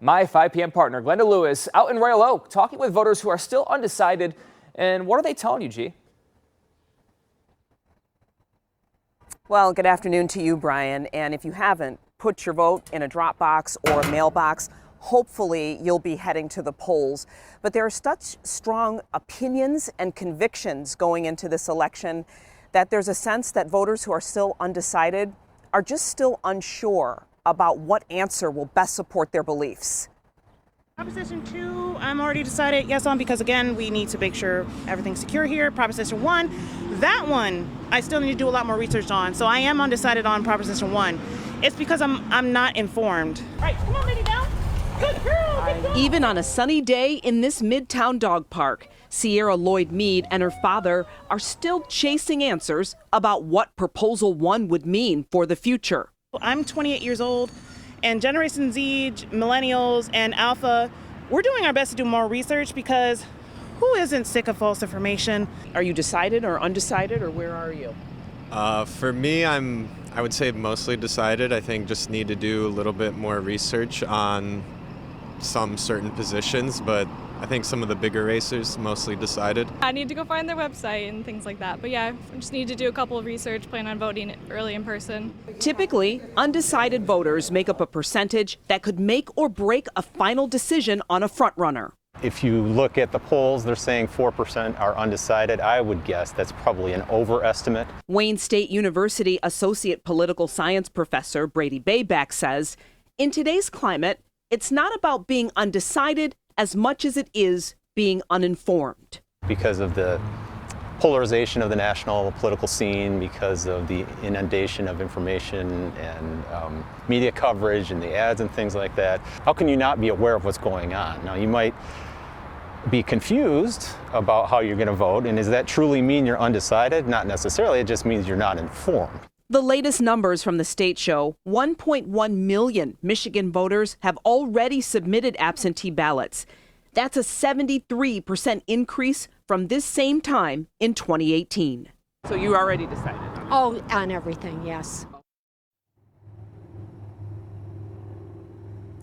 My 5 p.m. partner, Glenda Lewis, out in Royal Oak, talking with voters who are still undecided. And what are they telling you, G? Well, good afternoon to you, Brian. And if you haven't, put your vote in a drop box or a mailbox. Hopefully, you'll be heading to the polls. But there are such strong opinions and convictions going into this election that there's a sense that voters who are still undecided are just still unsure about what answer will best support their beliefs. Proposition 2, I'm already decided yes on, because again, we need to make sure everything's secure here. Proposition 1, that one, I still need to do a lot more research on. So I am undecided on Proposition 1. It's because I'm not informed. All right, come on, lady, down. Good girl, good girl. Even on a sunny day in this Midtown dog park, Sierra Lloyd Mead and her father are still chasing answers about what Proposal 1 would mean for the future. I'm 28 years old, and Generation Z, Millennials, and Alpha, we're doing our best to do more research because who isn't sick of false information? Are you decided or undecided, or where are you? For me, I would say mostly decided. I think just need to do a little bit more research on some certain positions, but I think some of the bigger racers mostly decided. I need to go find their website and things like that. But yeah, I just need to do a couple of research, plan on voting early in person. Typically, undecided voters make up a percentage that could make or break a final decision on a frontrunner. If you look at the polls, they're saying 4% are undecided. I would guess that's probably an overestimate. Wayne State University Associate Political Science Professor Brady Bayback says, in today's climate, it's not about being undecided as much as it is being uninformed. Because of the polarization of the national political scene, because of the inundation of information and media coverage and the ads and things like that, how can you not be aware of what's going on? Now, you might be confused about how you're going to vote, and does that truly mean you're undecided? Not necessarily, it just means you're not informed. The latest numbers from the state show 1.1 million Michigan voters have already submitted absentee ballots. That's a 73% increase from this same time in 2018. So you already decided? Oh, on everything, yes.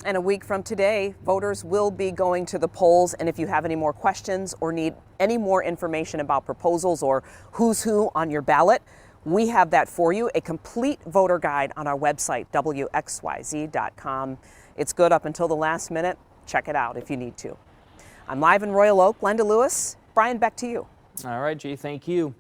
And a week from today, voters will be going to the polls. And if you have any more questions or need any more information about proposals or who's who on your ballot, we have that for you, a complete voter guide on our website, WXYZ.com. It's good up until the last minute. Check it out if you need to. I'm live in Royal Oak. Glenda Lewis. Brian, back to you. All right, G, thank you.